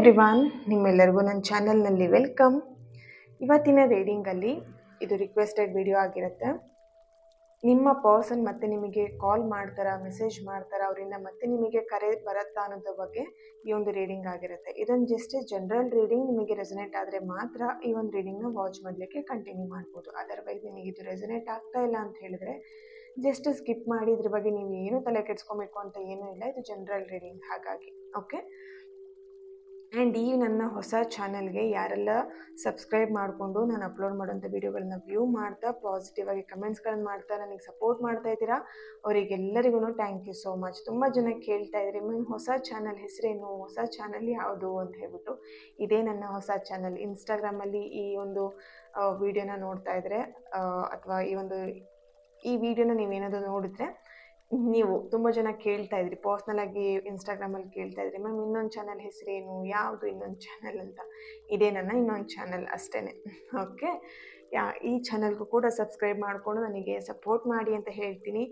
Everyone, ನಿಮ್ಮೆಲ್ಲರಿಗೂ ನನ್ನ ಚಾನಲ್ನಲ್ಲಿ ವೆಲ್ಕಮ್. ಇವತ್ತಿನ ರೀಡಿಂಗಲ್ಲಿ ಇದು ರಿಕ್ವೆಸ್ಟೆಡ್ ವಿಡಿಯೋ ಆಗಿರುತ್ತೆ. ನಿಮ್ಮ ಪರ್ಸನ್ ಮತ್ತೆ ನಿಮಗೆ ಕಾಲ್ ಮಾಡ್ತಾರಾ, ಮೆಸೇಜ್ ಮಾಡ್ತಾರಾ, ಅವರಿಂದ ಮತ್ತೆ ನಿಮಗೆ ಕರೆ ಬರುತ್ತಾ ಅನ್ನೋದ್ರ ಬಗ್ಗೆ ಈ ಒಂದು ರೀಡಿಂಗ್ ಆಗಿರುತ್ತೆ. ಇದೊಂದು ಜಸ್ಟ್ ಜನರಲ್ ರೀಡಿಂಗ್. ನಿಮಗೆ ರೆಸನೇಟ್ ಆದರೆ ಮಾತ್ರ ಈ ಒಂದು ರೀಡಿಂಗ್ನ ವಾಚ್ ಮಾಡಲಿಕ್ಕೆ ಕಂಟಿನ್ಯೂ ಮಾಡ್ಬೋದು. ಅದರ್ವೈಸ್ ನಿಮಗೆ ಇದು ರೆಸನೇಟ್ ಆಗ್ತಾ ಇಲ್ಲ ಅಂತ ಹೇಳಿದ್ರೆ ಜಸ್ಟ್ ಸ್ಕಿಪ್ ಮಾಡಿ. ಇದ್ರ ಬಗ್ಗೆ ನೀವು ಏನು ತಲೆ ಕೆಡಿಸ್ಕೊಬೇಕು ಅಂತ ಏನೂ ಇಲ್ಲ. ಇದು ಜನರಲ್ ರೀಡಿಂಗ್ ಹಾಗಾಗಿ ಓಕೆ. ಆ್ಯಂಡ್ ಈ ನನ್ನ ಹೊಸ ಚಾನಲ್ಗೆ ಯಾರೆಲ್ಲ ಸಬ್ಸ್ಕ್ರೈಬ್ ಮಾಡಿಕೊಂಡು ನಾನು ಅಪ್ಲೋಡ್ ಮಾಡೋಂಥ ವೀಡಿಯೋಗಳನ್ನ ವ್ಯೂ ಮಾಡ್ತಾ ಪಾಸಿಟಿವ್ ಆಗಿ ಕಮೆಂಟ್ಸ್ಗಳನ್ನ ಮಾಡ್ತಾ ನನಗೆ ಸಪೋರ್ಟ್ ಮಾಡ್ತಾ ಇದ್ದೀರಾ, ಅವರಿಗೆಲ್ಲರಿಗೂ ಥ್ಯಾಂಕ್ ಯು ಸೋ ಮಚ್. ತುಂಬ ಜನ ಕೇಳ್ತಾ ಇದ್ರಿ, ನಿಮ್ಮ ಹೊಸ ಚಾನಲ್ ಹೆಸರೇನು, ಹೊಸ ಚಾನಲ್ ಯಾವುದು ಅಂತ ಹೇಳ್ಬಿಟ್ಟು. ಇದೇ ನನ್ನ ಹೊಸ ಚಾನಲ್. ಇನ್ಸ್ಟಾಗ್ರಾಮಲ್ಲಿ ಈ ಒಂದು ವಿಡಿಯೋನ ನೋಡ್ತಾ ಇದ್ದರೆ ಅಥವಾ ಈ ವಿಡಿಯೋನ ನೀವೇನಾದರೂ ನೋಡಿದ್ರೆ ನೀವು ತುಂಬ ಜನ ಕೇಳ್ತಾ ಇದ್ರಿ, ಪರ್ಸ್ನಲಾಗಿ ಇನ್ಸ್ಟಾಗ್ರಾಮಲ್ಲಿ ಕೇಳ್ತಾ ಇದ್ರಿ, ಮ್ಯಾಮ್ ಇನ್ನೊಂದು ಚಾನಲ್ ಹೆಸರೇನು, ಯಾವುದು ಇನ್ನೊಂದು ಚಾನಲ್ ಅಂತ. ಇದೇ ನನ್ನ ಇನ್ನೊಂದು ಚಾನಲ್ ಅಷ್ಟೇ ಓಕೆ. ಈ ಚಾನಲ್ಗೂ ಕೂಡ ಸಬ್ಸ್ಕ್ರೈಬ್ ಮಾಡಿಕೊಂಡು ನನಗೆ ಸಪೋರ್ಟ್ ಮಾಡಿ ಅಂತ ಹೇಳ್ತೀನಿ.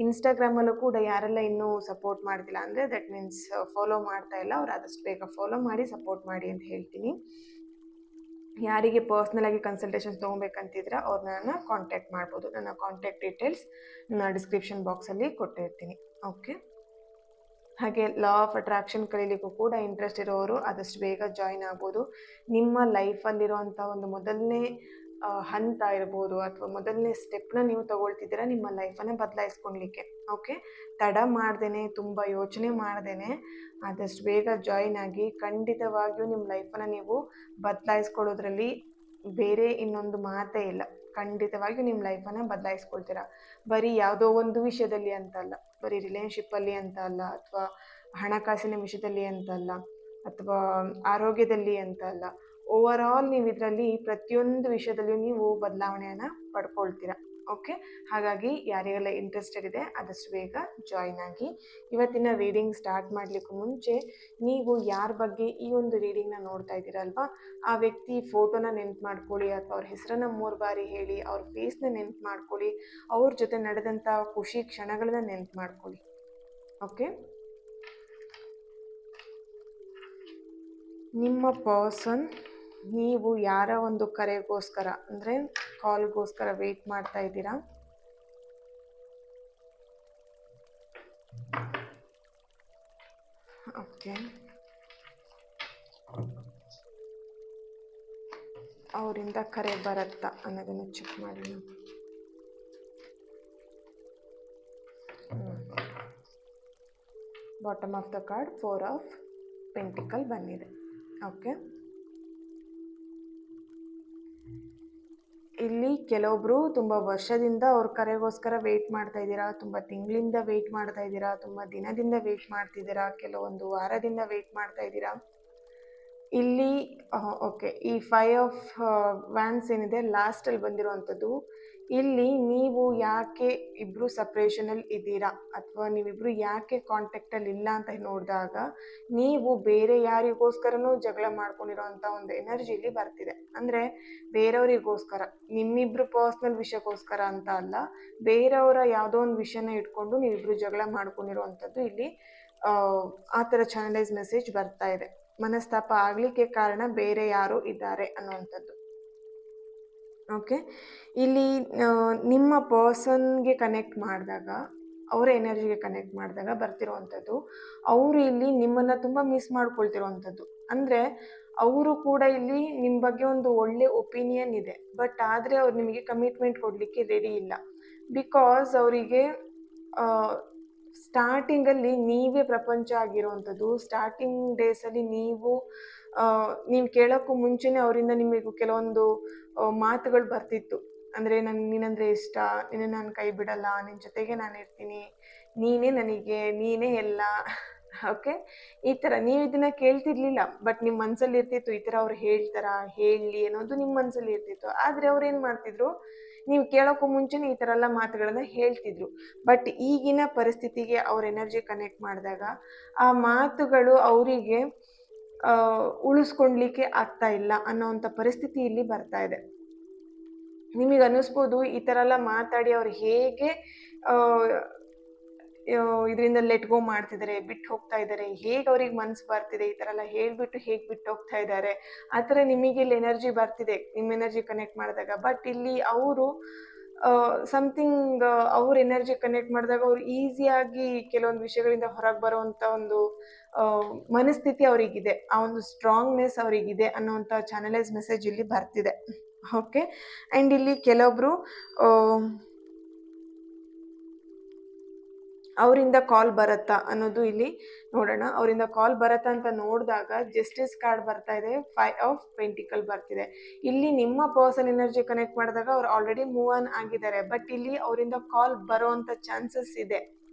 ಇನ್ಸ್ಟಾಗ್ರಾಮಲ್ಲೂ ಕೂಡ ಯಾರೆಲ್ಲ ಇನ್ನೂ ಸಪೋರ್ಟ್ ಮಾಡ್ತಿಲ್ಲ ಅಂದರೆ ದಟ್ ಮೀನ್ಸ್ ಫಾಲೋ ಮಾಡ್ತಾ ಇಲ್ಲ, ಅವ್ರು ಆದಷ್ಟು ಬೇಗ ಫಾಲೋ ಮಾಡಿ ಸಪೋರ್ಟ್ ಮಾಡಿ ಅಂತ ಹೇಳ್ತೀನಿ. ಯಾರಿಗೆ ಪರ್ಸ್ನಲಾಗಿ ಕನ್ಸಲ್ಟೇಷನ್ಸ್ ತೊಗೊಬೇಕಂತಿದ್ರೆ ಅವ್ರನ್ನ ಕಾಂಟ್ಯಾಕ್ಟ್ ಮಾಡ್ಬೋದು. ನನ್ನ ಕಾಂಟ್ಯಾಕ್ಟ್ ಡೀಟೇಲ್ಸ್ ನಾನು ಡಿಸ್ಕ್ರಿಪ್ಷನ್ ಬಾಕ್ಸಲ್ಲಿ ಕೊಟ್ಟಿರ್ತೀನಿ ಓಕೆ. ಹಾಗೆ ಲಾ ಆಫ್ ಅಟ್ರಾಕ್ಷನ್ ಕಲೀಲಿಕ್ಕೂ ಕೂಡ ಇಂಟ್ರೆಸ್ಟ್ ಇರೋರು ಆದಷ್ಟು ಬೇಗ ಜಾಯಿನ್ ಆಗ್ಬೋದು. ನಿಮ್ಮ ಲೈಫಲ್ಲಿರುವಂಥ ಒಂದು ಮೊದಲನೇ ಹಂತ ಇರ್ಬೋದು ಅಥವಾ ಮೊದಲನೇ ಸ್ಟೆಪ್ನ ನೀವು ತೊಗೊಳ್ತಿದ್ದೀರಾ ನಿಮ್ಮ ಲೈಫನ್ನು ಬದಲಾಯಿಸ್ಕೊಳ್ಲಿಕ್ಕೆ ಓಕೆ. ತಡ ಮಾಡ್ದೇ, ತುಂಬ ಯೋಚನೆ ಮಾಡ್ದೇ ಆದಷ್ಟು ಬೇಗ ಜಾಯಿನ್ ಆಗಿ ಖಂಡಿತವಾಗಿಯೂ ನಿಮ್ಮ ಲೈಫನ್ನು ನೀವು ಬದಲಾಯಿಸ್ಕೊಳ್ಳೋದ್ರಲ್ಲಿ ಬೇರೆ ಇನ್ನೊಂದು ಮಾತೇ ಇಲ್ಲ. ಖಂಡಿತವಾಗಿಯೂ ನಿಮ್ಮ ಲೈಫನ್ನು ಬದಲಾಯಿಸ್ಕೊಳ್ತೀರಾ. ಬರೀ ಯಾವುದೋ ಒಂದು ವಿಷಯದಲ್ಲಿ ಅಂತ ಅಲ್ಲ, ಬರೀ ರಿಲೇಶನ್ಶಿಪ್ಪಲ್ಲಿ ಅಂತ ಅಲ್ಲ, ಅಥವಾ ಹಣಕಾಸಿನ ವಿಷಯದಲ್ಲಿ ಅಂತ ಅಲ್ಲ, ಅಥವಾ ಆರೋಗ್ಯದಲ್ಲಿ ಅಂತ ಅಲ್ಲ, ಓವರ್ ಆಲ್ ನೀವು ಇದರಲ್ಲಿ ಪ್ರತಿಯೊಂದು ವಿಷಯದಲ್ಲಿಯೂ ನೀವು ಬದಲಾವಣೆಯನ್ನು ಪಡ್ಕೊಳ್ತೀರಾ ಓಕೆ. ಹಾಗಾಗಿ ಯಾರಿಗೆಲ್ಲ ಇಂಟ್ರೆಸ್ಟೆಡ್ ಇದೆ ಆದಷ್ಟು ಬೇಗ ಜಾಯಿನ್ ಆಗಿ. ಇವತ್ತಿನ ರೀಡಿಂಗ್ ಸ್ಟಾರ್ಟ್ ಮಾಡಲಿಕ್ಕೂ ಮುಂಚೆ ನೀವು ಯಾರ ಬಗ್ಗೆ ಈ ಒಂದು ರೀಡಿಂಗ್ನ ನೋಡ್ತಾ ಇದ್ದೀರಲ್ವಾ, ಆ ವ್ಯಕ್ತಿ ಫೋಟೋನ ನೆನ್ಪು ಮಾಡ್ಕೊಳ್ಳಿ ಅಥವಾ ಅವ್ರ ಹೆಸರನ್ನು 3 ಬಾರಿ ಹೇಳಿ, ಅವ್ರ ಫೇಸ್ನ ನೆನ್ಪು ಮಾಡ್ಕೊಳ್ಳಿ, ಅವ್ರ ಜೊತೆ ನಡೆದಂಥ ಖುಷಿ ಕ್ಷಣಗಳನ್ನ ನೆನ್ಪು ಮಾಡ್ಕೊಳ್ಳಿ ಓಕೆ. ನಿಮ್ಮ ಪರ್ಸನ್ ನೀವು ಯಾರ ಒಂದು ಕರೆಗೋಸ್ಕರ ಅಂದರೆ ಕಾಲ್ಗೋಸ್ಕರ ವೆಯ್ಟ್ ಮಾಡ್ತಾ ಇದ್ದೀರಾ. ಓಕೆ, ಅವರಿಂದ ಕರೆ ಬರುತ್ತಾ ಅನ್ನೋದನ್ನು ಚೆಕ್ ಮಾಡಿ. Bottom of the card 4 of pentacle ಬಂದಿದೆ ಓಕೆ. ಇಲ್ಲಿ ಕೆಲವೊಬ್ರು ತುಂಬ ವರ್ಷದಿಂದ ಅವ್ರ ಕರೆಗೋಸ್ಕರ ವೆಯ್ಟ್ ಮಾಡ್ತಾ ಇದ್ದೀರಾ, ತುಂಬ ತಿಂಗಳಿಂದ ವೆಯ್ಟ್ ಮಾಡ್ತಾ ಇದ್ದೀರಾ, ತುಂಬ ದಿನದಿಂದ ವೆಯ್ಟ್ ಮಾಡ್ತಿದ್ದೀರಾ, ಕೆಲವೊಂದು ವಾರದಿಂದ ವೆಯ್ಟ್ ಮಾಡ್ತಾ ಇದ್ದೀರಾ. ಇಲ್ಲಿ ಓಕೆ, ಈ 5 ಆಫ್ ವ್ಯಾನ್ಸ್ ಏನಿದೆ ಲಾಸ್ಟಲ್ಲಿ ಬಂದಿರುವಂಥದ್ದು. ಇಲ್ಲಿ ನೀವು ಯಾಕೆ ಇಬ್ಬರು ಸಪ್ರೇಷನಲ್ಲಿ ಇದ್ದೀರಾ ಅಥವಾ ನೀವಿಬ್ಬರು ಯಾಕೆ ಕಾಂಟ್ಯಾಕ್ಟಲ್ಲಿ ಇಲ್ಲ ಅಂತ ನೋಡಿದಾಗ ನೀವು ಬೇರೆ ಯಾರಿಗೋಸ್ಕರನೂ ಜಗಳ ಮಾಡ್ಕೊಂಡಿರೋಂಥ ಒಂದು ಎನರ್ಜಿ ಇಲ್ಲಿ ಬರ್ತಿದೆ. ಅಂದರೆ ಬೇರೆಯವರಿಗೋಸ್ಕರ, ನಿಮ್ಮಿಬ್ಬರು ಪರ್ಸ್ನಲ್ ವಿಷಯಕ್ಕೋಸ್ಕರ ಅಂತ ಅಲ್ಲ, ಬೇರೆಯವರ ಯಾವುದೋ ಒಂದು ವಿಷಯನ ಇಟ್ಕೊಂಡು ನೀವಿಬ್ಬರು ಜಗಳ ಮಾಡ್ಕೊಂಡಿರೋವಂಥದ್ದು ಇಲ್ಲಿ ಆ ಥರ ಚಾನಲೈಸ್ ಮೆಸೇಜ್ ಬರ್ತಾ ಇದೆ. ಮನಸ್ತಾಪ ಆಗಲಿಕ್ಕೆ ಕಾರಣ ಬೇರೆ ಯಾರೋ ಇದ್ದಾರೆ ಅನ್ನುವಂಥದ್ದು ಓಕೆ. ಇಲ್ಲಿ ನಿಮ್ಮ ಪರ್ಸನ್ಗೆ ಕನೆಕ್ಟ್ ಮಾಡಿದಾಗ, ಅವರ ಎನರ್ಜಿಗೆ ಕನೆಕ್ಟ್ ಮಾಡಿದಾಗ ಬರ್ತಿರೋವಂಥದ್ದು, ಅವರು ಇಲ್ಲಿ ನಿಮ್ಮನ್ನು ತುಂಬ ಮಿಸ್ ಮಾಡ್ಕೊಳ್ತಿರೋವಂಥದ್ದು. ಅಂದರೆ ಅವರು ಕೂಡ ಇಲ್ಲಿ ನಿಮ್ಮ ಬಗ್ಗೆ ಒಂದು ಒಳ್ಳೆ ಒಪಿನಿಯನ್ ಇದೆ, ಬಟ್ ಆದರೆ ಅವ್ರು ನಿಮಗೆ ಕಮಿಟ್ಮೆಂಟ್ ಕೊಡಲಿಕ್ಕೆ ರೆಡಿ ಇಲ್ಲ. ಬಿಕಾಸ್ ಅವರಿಗೆ ಸ್ಟಾರ್ಟಿಂಗಲ್ಲಿ ನೀವೇ ಪ್ರಪಂಚ ಆಗಿರೋವಂಥದ್ದು. ಸ್ಟಾರ್ಟಿಂಗ್ ಡೇಸಲ್ಲಿ ನೀವು ಕೇಳೋಕ್ಕೂ ಮುಂಚೆನೇ ಅವರಿಂದ ನಿಮಗೆ ಕೆಲವೊಂದು ಮಾತುಗಳು ಬರ್ತಿತ್ತು. ಅಂದರೆ ನೀನಂದರೆ ಇಷ್ಟ, ನಿನ್ನ ನಾನು ಕೈ ಬಿಡಲ್ಲ, ನಿನ್ನ ಜೊತೆಗೆ ನಾನು ಇರ್ತೀನಿ, ನೀನೇ ನನಗೆ, ನೀನೇ ಎಲ್ಲ ಓಕೆ. ಈ ಥರ ನೀವು ಇದನ್ನು ಕೇಳ್ತಿರ್ಲಿಲ್ಲ, ಬಟ್ ನಿಮ್ಮ ಮನಸ್ಸಲ್ಲಿ ಇರ್ತಿತ್ತು ಈ ಥರ ಅವ್ರು ಹೇಳ್ತಾರಾ, ಹೇಳಲಿ ಅನ್ನೋದು ನಿಮ್ಮ ಮನಸ್ಸಲ್ಲಿ ಇರ್ತಿತ್ತು. ಆದರೆ ಅವ್ರು ಏನು ಮಾಡ್ತಿದ್ರು, ನೀವು ಕೇಳೋಕ್ಕೂ ಮುಂಚೆನೇ ಈ ಥರ ಎಲ್ಲ ಮಾತುಗಳನ್ನು ಹೇಳ್ತಿದ್ರು. ಬಟ್ ಈಗಿನ ಪರಿಸ್ಥಿತಿಗೆ ಅವ್ರ ಎನರ್ಜಿ ಕನೆಕ್ಟ್ ಮಾಡಿದಾಗ ಆ ಮಾತುಗಳು ಅವರಿಗೆ ಉಳಿಸ್ಕೊಳ್ಲಿಕ್ಕೆ ಆಗ್ತಾ ಇಲ್ಲ ಅನ್ನೋವಂಥ ಪರಿಸ್ಥಿತಿ ಇಲ್ಲಿ ಬರ್ತಾ ಇದೆ. ನಿಮಗೆ ಅನ್ನಿಸ್ಬೋದು ಈ ಥರ ಎಲ್ಲ ಮಾತಾಡಿ ಅವ್ರು ಹೇಗೆ ಇದರಿಂದ ಲೆಟ್ ಗೋ ಮಾಡ್ತಿದ್ದಾರೆ, ಬಿಟ್ಟು ಹೋಗ್ತಾ ಇದ್ದಾರೆ, ಹೇಗೆ ಅವ್ರಿಗೆ ಮನ್ಸು ಬರ್ತಿದೆ ಈ ಥರ ಎಲ್ಲ ಹೇಳ್ಬಿಟ್ಟು ಹೇಗೆ ಬಿಟ್ಟು ಹೋಗ್ತಾ ಇದ್ದಾರೆ, ಆ ಥರ ನಿಮಗೆ ಇಲ್ಲಿ ಎನರ್ಜಿ ಬರ್ತಿದೆ ನಿಮ್ಮ ಎನರ್ಜಿ ಕನೆಕ್ಟ್ ಮಾಡಿದಾಗ. ಬಟ್ ಇಲ್ಲಿ ಅವರು ಸಮಥಿಂಗ್ ಅವ್ರ ಎನರ್ಜಿ ಕನೆಕ್ಟ್ ಮಾಡಿದಾಗ ಅವ್ರು ಈಸಿಯಾಗಿ ಕೆಲವೊಂದು ವಿಷಯಗಳಿಂದ ಹೊರಗೆ ಬರುವಂಥ ಒಂದು ಮನಸ್ಥಿತಿ ಅವರಿಗಿದೆ, ಆ ಒಂದು ಸ್ಟ್ರಾಂಗ್ನೆಸ್ ಅವರಿಗಿದೆ ಅನ್ನೋವಂಥ ಚಾನಲೈಸ್ ಮೆಸೇಜ್ ಇಲ್ಲಿ ಬರ್ತಿದೆ. ಓಕೆ, ಆ್ಯಂಡ್ ಇಲ್ಲಿ ಕೆಲವೊಬ್ರು ಅವರಿಂದ ಕಾಲ್ ಬರುತ್ತಾ ಅನ್ನೋದು ಇಲ್ಲಿ ನೋಡೋಣ. ಅವರಿಂದ ಕಾಲ್ ಬರುತ್ತಾ ಅಂತ ನೋಡಿದಾಗ ಜಸ್ಟಿಸ್ ಕಾರ್ಡ್ ಬರ್ತಾ ಇದೆ, 5 ಆಫ್ ಪೆಂಟಿಕಲ್ ಬರ್ತಿದೆ. ಇಲ್ಲಿ ನಿಮ್ಮ ಪರ್ಸನ್ ಎನರ್ಜಿ ಕನೆಕ್ಟ್ ಮಾಡಿದಾಗ ಅವ್ರು ಆಲ್ರೆಡಿ ಮೂವ್ ಆನ್ ಆಗಿದ್ದಾರೆ, ಬಟ್ ಇಲ್ಲಿ ಅವರಿಂದ ಕಾಲ್ ಬರೋವಂಥ ಚಾನ್ಸಸ್ ಇದೆ.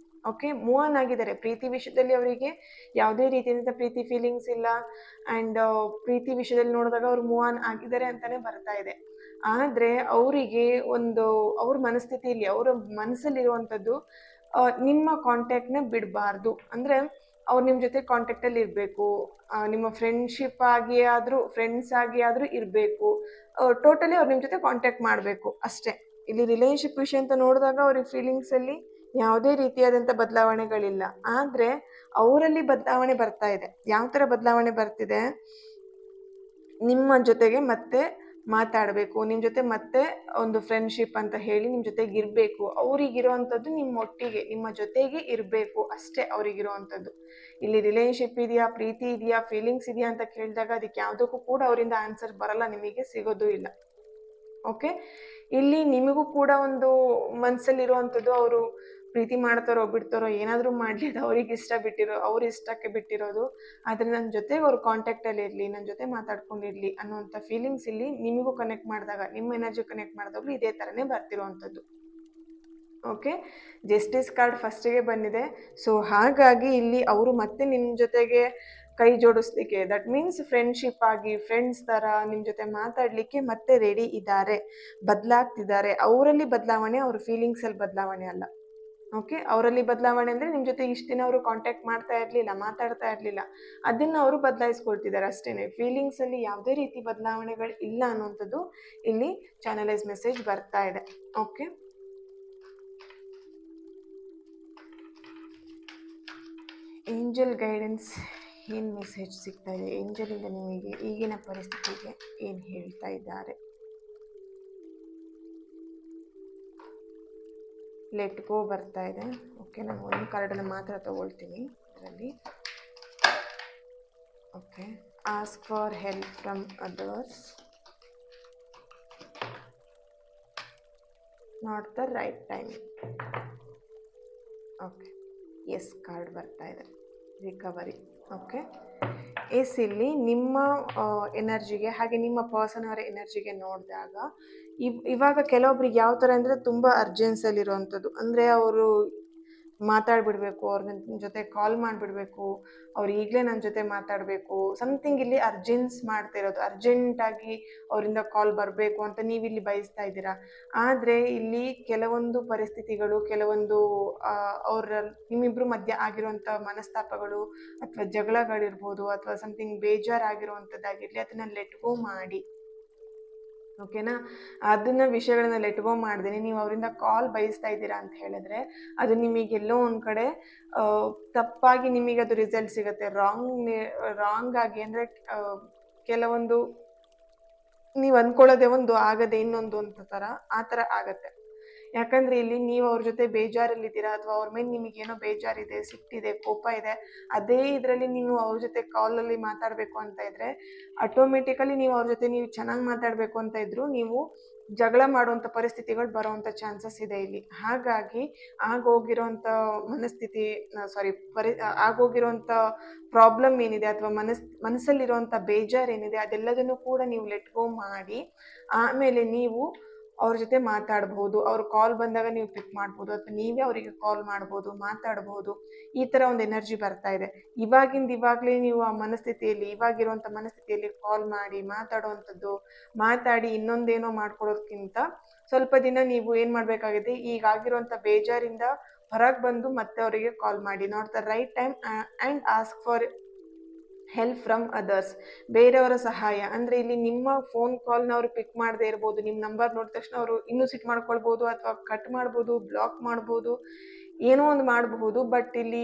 ಓಕೆ, ಮೂವ್ ಆನ್ ಆಗಿದ್ದಾರೆ. ಪ್ರೀತಿ ವಿಷಯದಲ್ಲಿ ಅವರಿಗೆ ಯಾವುದೇ ರೀತಿಯಿಂದ ಪ್ರೀತಿ ಫೀಲಿಂಗ್ಸ್ ಇಲ್ಲ, ಆ್ಯಂಡ್ ಪ್ರೀತಿ ವಿಷಯದಲ್ಲಿ ನೋಡಿದಾಗ ಅವ್ರು ಮೂವ್ ಆನ್ ಆಗಿದ್ದಾರೆ ಅಂತಲೇ ಬರ್ತಾ ಇದೆ. ಆದರೆ ಅವರಿಗೆ ಒಂದು ಅವ್ರ ಮನಸ್ಥಿತಿಯಲ್ಲಿ ಅವರ ಮನಸ್ಸಲ್ಲಿರುವಂಥದ್ದು ನಿಮ್ಮ ಕಾಂಟ್ಯಾಕ್ಟ್ನ ಬಿಡಬಾರ್ದು. ಅಂದರೆ ಅವ್ರು ನಿಮ್ಮ ಜೊತೆ ಕಾಂಟ್ಯಾಕ್ಟಲ್ಲಿ ಇರಬೇಕು, ನಿಮ್ಮ ಫ್ರೆಂಡ್ಶಿಪ್ ಆಗಿ ಆದರೂ ಫ್ರೆಂಡ್ಸ್ ಆಗಿ ಆದರೂ ಇರಬೇಕು, ಟೋಟಲಿ ಅವ್ರು ನಿಮ್ಮ ಜೊತೆ ಕಾಂಟ್ಯಾಕ್ಟ್ ಮಾಡಬೇಕು ಅಷ್ಟೇ. ಇಲ್ಲಿ ರಿಲೇಷನ್ಶಿಪ್ ವಿಷಯ ಅಂತ ನೋಡಿದಾಗ ಅವ್ರಿಗೆ ಫೀಲಿಂಗ್ಸಲ್ಲಿ ಯಾವುದೇ ರೀತಿಯಾದಂಥ ಬದಲಾವಣೆಗಳಿಲ್ಲ, ಆದರೆ ಅವರಲ್ಲಿ ಬದಲಾವಣೆ ಬರ್ತಾ ಇದೆ. ಯಾವ ಥರ ಬದಲಾವಣೆ ಬರ್ತಿದೆ, ನಿಮ್ಮ ಜೊತೆಗೆ ಮತ್ತೆ ಮಾತಾಡಬೇಕು, ನಿಮ್ಮ ಜೊತೆ ಮತ್ತೆ ಒಂದು ಫ್ರೆಂಡ್ಶಿಪ್ ಅಂತ ಹೇಳಿ ನಿಮ್ಮ ಜೊತೆಗೆ ಇರಬೇಕು, ಅವರಿಗಿರೋವಂಥದ್ದು ನಿಮ್ಮೊಟ್ಟಿಗೆ ನಿಮ್ಮ ಜೊತೆಗೆ ಇರಬೇಕು ಅಷ್ಟೇ ಅವರಿಗಿರೋವಂಥದ್ದು. ಇಲ್ಲಿ ರಿಲೇಷನ್ಶಿಪ್ ಇದೆಯಾ, ಪ್ರೀತಿ ಇದೆಯಾ, ಫೀಲಿಂಗ್ಸ್ ಇದೆಯಾ ಅಂತ ಕೇಳಿದಾಗ ಅದಕ್ಕೆ ಯಾವುದಕ್ಕೂ ಕೂಡ ಅವರಿಂದ ಆನ್ಸರ್ ಬರಲ್ಲ, ನಿಮಗೆ ಸಿಗೋದು ಇಲ್ಲ. ಓಕೆ, ಇಲ್ಲಿ ನಿಮಗೂ ಕೂಡ ಒಂದು ಮನಸ್ಸಲ್ಲಿರುವಂಥದ್ದು ಅವರು ಪ್ರೀತಿ ಮಾಡ್ತಾರೋ ಬಿಡ್ತಾರೋ ಏನಾದರೂ ಮಾಡಲಿ, ಅದು ಅವ್ರಿಗೆ ಇಷ್ಟ ಬಿಟ್ಟಿರೋ ಅವ್ರ ಇಷ್ಟಕ್ಕೆ ಬಿಟ್ಟಿರೋದು, ಆದರೆ ನನ್ನ ಜೊತೆಗೆ ಅವ್ರು ಕಾಂಟ್ಯಾಕ್ಟಲ್ಲಿ ಇರಲಿ, ನನ್ನ ಜೊತೆ ಮಾತಾಡ್ಕೊಂಡಿರಲಿ ಅನ್ನೋವಂಥ ಫೀಲಿಂಗ್ಸ್ ಇಲ್ಲಿ ನಿಮಗೂ ಕನೆಕ್ಟ್ ಮಾಡಿದಾಗ, ನಿಮ್ಮ ಎನರ್ಜಿ ಕನೆಕ್ಟ್ ಮಾಡಿದಾಗಲೂ ಇದೇ ಥರನೇ ಬರ್ತಿರೋವಂಥದ್ದು. ಓಕೆ, ಜಸ್ಟಿಸ್ ಕಾರ್ಡ್ ಫಸ್ಟಿಗೆ ಬಂದಿದೆ. ಸೊ ಹಾಗಾಗಿ ಇಲ್ಲಿ ಅವರು ಮತ್ತೆ ನಿಮ್ಮ ಜೊತೆಗೆ ಕೈ ಜೋಡಿಸ್ಲಿಕ್ಕೆ, ದಟ್ ಮೀನ್ಸ್ ಫ್ರೆಂಡ್ಶಿಪ್ ಆಗಿ ಫ್ರೆಂಡ್ಸ್ ಥರ ನಿಮ್ಮ ಜೊತೆ ಮಾತಾಡಲಿಕ್ಕೆ ಮತ್ತೆ ರೆಡಿ ಇದ್ದಾರೆ, ಬದಲಾಗ್ತಿದ್ದಾರೆ. ಅವರಲ್ಲಿ ಬದಲಾವಣೆ, ಅವ್ರ ಫೀಲಿಂಗ್ಸಲ್ಲಿ ಬದಲಾವಣೆ ಅಲ್ಲ. ಓಕೆ, ಅವರಲ್ಲಿ ಬದಲಾವಣೆ ಅಂದರೆ ನಿಮ್ಮ ಜೊತೆ ಇಷ್ಟು ದಿನ ಅವರು ಕಾಂಟ್ಯಾಕ್ಟ್ ಮಾಡ್ತಾ ಇರಲಿಲ್ಲ, ಮಾತಾಡ್ತಾ ಇರಲಿಲ್ಲ, ಅದನ್ನು ಅವರು ಬದಲಾಯಿಸ್ಕೊಳ್ತಿದ್ದಾರೆ ಅಷ್ಟೇ. ಫೀಲಿಂಗ್ಸಲ್ಲಿ ಯಾವುದೇ ರೀತಿ ಬದಲಾವಣೆಗಳು ಇಲ್ಲ ಅನ್ನುವಂಥದ್ದು ಇಲ್ಲಿ ಚಾನಲೈಸ್ ಮೆಸೇಜ್ ಬರ್ತಾ ಇದೆ. ಓಕೆ, ಏಂಜಲ್ ಗೈಡೆನ್ಸ್ ಏನು ಮೆಸೇಜ್ ಸಿಗ್ತಾ ಇದೆ, ಏಂಜಲಿಂದ ನಿಮಗೆ ಈಗಿನ ಪರಿಸ್ಥಿತಿಗೆ ಏನು ಹೇಳ್ತಾ ಇದ್ದಾರೆ. ಲೆಟ್ ಗೋ ಬರ್ತಾ ಇದೆ. ಓಕೆ, ನಾನು ಒಂದು ಕಾರ್ಡನ್ನು ಮಾತ್ರ ತಗೊಳ್ತೀನಿ ಇದರಲ್ಲಿ. Okay, ask for help from others, not the right time. Okay, ace card ಬರ್ತಾ ಇದೆ, ರಿಕವರಿ. ಓಕೆ, ಎಸ್ ಇಲ್ಲಿ ನಿಮ್ಮ ಎನರ್ಜಿಗೆ ಹಾಗೆ ನಿಮ್ಮ ಪರ್ಸನ್ ಅವರ ಎನರ್ಜಿಗೆ ನೋಡಿದಾಗ ಇವಾಗ ಕೆಲವೊಬ್ರಿಗೆ ಯಾವ ಥರ ಅಂದರೆ ತುಂಬ ಅರ್ಜೆನ್ಸಲ್ಲಿರುವಂಥದ್ದು, ಅಂದರೆ ಅವರು ಮಾತಾಡ್ಬಿಡ್ಬೇಕು, ಅವ್ರ ನನ್ನ ಜೊತೆ ಕಾಲ್ ಮಾಡಿಬಿಡ್ಬೇಕು, ಅವ್ರು ಈಗಲೇ ನನ್ನ ಜೊತೆ ಮಾತಾಡಬೇಕು, ಸಮಥಿಂಗ್ ಇಲ್ಲಿ ಅರ್ಜೆನ್ಸ್ ಮಾಡ್ತಾ ಇರೋದು, ಅರ್ಜೆಂಟಾಗಿ ಅವರಿಂದ ಕಾಲ್ ಬರಬೇಕು ಅಂತ ನೀವಿಲ್ಲಿ ಬಯಸ್ತಾ ಇದ್ದೀರಾ. ಆದರೆ ಇಲ್ಲಿ ಕೆಲವೊಂದು ಪರಿಸ್ಥಿತಿಗಳು, ಕೆಲವೊಂದು ಅವರ ನಿಮ್ಮಿಬ್ಬರು ಮಧ್ಯೆ ಆಗಿರುವಂಥ ಮನಸ್ತಾಪಗಳು ಅಥವಾ ಜಗಳಗಳಿರ್ಬೋದು, ಅಥವಾ ಸಮಥಿಂಗ್ ಬೇಜಾರಾಗಿರುವಂಥದ್ದಾಗಿರಲಿ, ಅದನ್ನು ಲೆಟ್ ಗೋ ಮಾಡಿ. ಓಕೆನಾ, ಅದನ್ನ ವಿಷಯಗಳನ್ನ ಲೆಟ್ ಗೋ ಮಾಡ್ದೇನೆ ನೀವು ಅವರಿಂದ ಕಾಲ್ ಬಯಸ್ತಾ ಇದ್ದೀರಾ ಅಂತ ಹೇಳಿದ್ರೆ ಅದು ನಿಮಗೆಲ್ಲೋ ಒಂದು ಕಡೆ ತಪ್ಪಾಗಿ ನಿಮಗೆ ಅದು ರಿಸಲ್ಟ್ ಸಿಗುತ್ತೆ. ರಾಂಗ್ ಆಗಿ ಅಂದರೆ ಕೆಲವೊಂದು ನೀವು ಅಂದ್ಕೊಳ್ಳೋದೇ ಒಂದು ಆಗದೆ ಇನ್ನೊಂದು ಅಂತ ಆ ಥರ ಆಗತ್ತೆ. ಯಾಕಂದರೆ ಇಲ್ಲಿ ನೀವು ಅವ್ರ ಜೊತೆ ಬೇಜಾರಲ್ಲಿದ್ದೀರಾ, ಅಥವಾ ಅವ್ರ ಮೇಲೆ ನಿಮಗೇನೋ ಬೇಜಾರಿದೆ, ಸಿಟ್ಟಿದೆ, ಕೋಪ ಇದೆ, ಅದೇ ಇದರಲ್ಲಿ ನೀವು ಅವ್ರ ಜೊತೆ ಕಾಲಲ್ಲಿ ಮಾತಾಡಬೇಕು ಅಂತ ಇದ್ದರೆ ಆಟೋಮೆಟಿಕಲಿ ನೀವು ಅವ್ರ ಜೊತೆ ನೀವು ಚೆನ್ನಾಗಿ ಮಾತಾಡಬೇಕು ಅಂತ ಇದ್ದರೂ ನೀವು ಜಗಳ ಮಾಡುವಂಥ ಪರಿಸ್ಥಿತಿಗಳು ಬರೋವಂಥ ಚಾನ್ಸಸ್ ಇದೆ ಇಲ್ಲಿ. ಹಾಗಾಗಿ ಆಗೋಗಿರೋಂಥ ಮನಸ್ಥಿತಿ ಆಗೋಗಿರೋಂಥ ಪ್ರಾಬ್ಲಮ್ ಏನಿದೆ ಅಥವಾ ಮನಸ್ಸಲ್ಲಿರುವಂಥ ಬೇಜಾರು ಏನಿದೆ ಅದೆಲ್ಲದನ್ನು ಕೂಡ ನೀವು ಲೆಟ್ ಗೋ ಮಾಡಿ ಆಮೇಲೆ ನೀವು ಅವ್ರ ಜೊತೆ ಮಾತಾಡ್ಬೋದು. ಅವ್ರ ಕಾಲ್ ಬಂದಾಗ ನೀವು ಪಿಕ್ ಮಾಡ್ಬೋದು, ಅಥವಾ ನೀವೇ ಅವರಿಗೆ ಕಾಲ್ ಮಾಡ್ಬೋದು, ಮಾತಾಡ್ಬೋದು. ಈ ಥರ ಒಂದು ಎನರ್ಜಿ ಬರ್ತಾ ಇದೆ. ಇವಾಗಲೇ ನೀವು ಆ ಮನಸ್ಥಿತಿಯಲ್ಲಿ ಇವಾಗಿರುವಂಥ ಮನಸ್ಥಿತಿಯಲ್ಲಿ ಕಾಲ್ ಮಾಡಿ ಮಾತಾಡಿ ಇನ್ನೊಂದೇನೋ ಮಾಡ್ಕೊಡೋದಕ್ಕಿಂತ ಸ್ವಲ್ಪ ದಿನ ನೀವು ಏನು ಮಾಡಬೇಕಾಗಿದೆ, ಈಗಾಗಿರುವಂಥ ಬೇಜಾರಿಂದ ಹೊರಗೆ ಬಂದು ಮತ್ತೆ ಅವರಿಗೆ ಕಾಲ್ ಮಾಡಿ. Not the right time and ask for help from others. ಬೇರೆಯವರ ಸಹಾಯ ಅಂದರೆ ಇಲ್ಲಿ ನಿಮ್ಮ ಫೋನ್ ಕಾಲ್ನ ಅವರು ಪಿಕ್ ಮಾಡದೇ ಇರ್ಬೋದು, ನಿಮ್ಮ ನಂಬರ್ ನೋಡಿದ ತಕ್ಷಣ ಅವರು ಇನ್ನೂ ಸಿಟ್ ಮಾಡ್ಕೊಳ್ಬೋದು, ಅಥವಾ ಕಟ್ ಮಾಡ್ಬೋದು, ಬ್ಲಾಕ್ ಮಾಡ್ಬೋದು. ಏನೋ ಒಂದು ಮಾಡಬಹುದು. ಬಟ್ ಇಲ್ಲಿ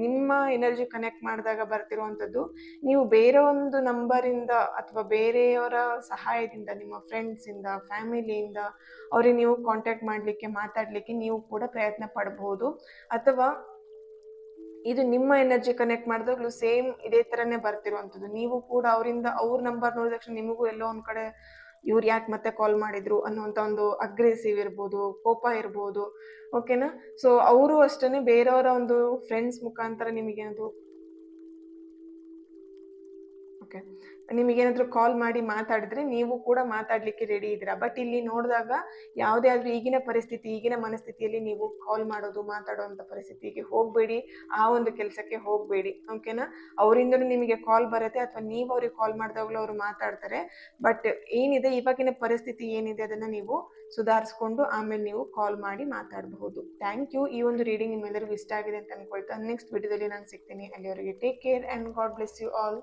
ನಿಮ್ಮ ಎನರ್ಜಿ ಕನೆಕ್ಟ್ ಮಾಡಿದಾಗ ಬರ್ತಿರುವಂಥದ್ದು, ನೀವು ಬೇರೆ ಒಂದು ನಂಬರಿಂದ ಅಥವಾ ಬೇರೆಯವರ ಸಹಾಯದಿಂದ, ನಿಮ್ಮ ಫ್ರೆಂಡ್ಸಿಂದ, ಫ್ಯಾಮಿಲಿಯಿಂದ ಅವ್ರಿಗೆ ನೀವು ಕಾಂಟ್ಯಾಕ್ಟ್ ಮಾಡಲಿಕ್ಕೆ, ಮಾತಾಡಲಿಕ್ಕೆ ನೀವು ಕೂಡ ಪ್ರಯತ್ನ ಪಡಬಹುದು. ಅಥವಾ ಇದು ನಿಮ್ಮ ಎನರ್ಜಿ ಕನೆಕ್ಟ್ ಮಾಡಿದಾಗಲೂ ಸೇಮ್ ಇದೇ ಥರನೇ ಬರ್ತಿರುವಂಥದ್ದು. ನೀವು ಕೂಡ ಅವರಿಂದ ಅವ್ರ ನಂಬರ್ ನೋಡಿದ ತಕ್ಷಣ ನಿಮಗೂ ಎಲ್ಲೋ ಒಂದು ಕಡೆ ಇವ್ರು ಯಾಕೆ ಮತ್ತೆ ಕಾಲ್ ಮಾಡಿದ್ರು ಅನ್ನುವಂಥ ಒಂದು ಅಗ್ರೆಸಿವ್ ಇರ್ಬೋದು, ಕೋಪ ಇರ್ಬೋದು. ಓಕೆನಾ? ಸೊ ಅವರು ಅಷ್ಟೇ ಬೇರೆಯವರ ಒಂದು ಫ್ರೆಂಡ್ಸ್ ಮುಖಾಂತರ ನಿಮಗೇನಾದ್ರು ಓಕೆ ನಿಮಗೇನಾದರೂ ಕಾಲ್ ಮಾಡಿ ಮಾತಾಡಿದ್ರೆ ನೀವು ಕೂಡ ಮಾತಾಡಲಿಕ್ಕೆ ರೆಡಿ ಇದ್ದೀರಾ. ಬಟ್ ಇಲ್ಲಿ ನೋಡಿದಾಗ ಯಾವುದೇ ಆದರೂ ಈಗಿನ ಪರಿಸ್ಥಿತಿ, ಈಗಿನ ಮನಸ್ಥಿತಿಯಲ್ಲಿ ನೀವು ಕಾಲ್ ಮಾಡೋದು, ಮಾತಾಡುವಂಥ ಪರಿಸ್ಥಿತಿಗೆ ಹೋಗಬೇಡಿ. ಆ ಒಂದು ಕೆಲಸಕ್ಕೆ ಹೋಗಬೇಡಿ. ಓಕೆನಾ? ಅವರಿಂದಲೂ ನಿಮಗೆ ಕಾಲ್ ಬರುತ್ತೆ ಅಥವಾ ನೀವು ಅವ್ರಿಗೆ ಕಾಲ್ ಮಾಡಿದಾಗಲೂ ಅವರು ಮಾತಾಡ್ತಾರೆ. ಬಟ್ ಏನಿದೆ ಇವಾಗಿನ ಪರಿಸ್ಥಿತಿ ಏನಿದೆ ಅದನ್ನು ನೀವು ಸುಧಾರಿಸ್ಕೊಂಡು ಆಮೇಲೆ ನೀವು ಕಾಲ್ ಮಾಡಿ ಮಾತಾಡಬಹುದು. Thank you. ಈ ಒಂದು ರೀಡಿಂಗ್ ನಿಮ್ಮೆಲ್ಲರಿಗೂ ಇಷ್ಟ ಆಗಿದೆ ಅಂತ ಅನ್ಕೊಳ್ತಾ ನೆಕ್ಸ್ಟ್ ವಿಡಿಯೋದಲ್ಲಿ ನಾನು ಸಿಗ್ತೀನಿ. ಅಲ್ಲಿವರೆಗೆ take care and God bless you all.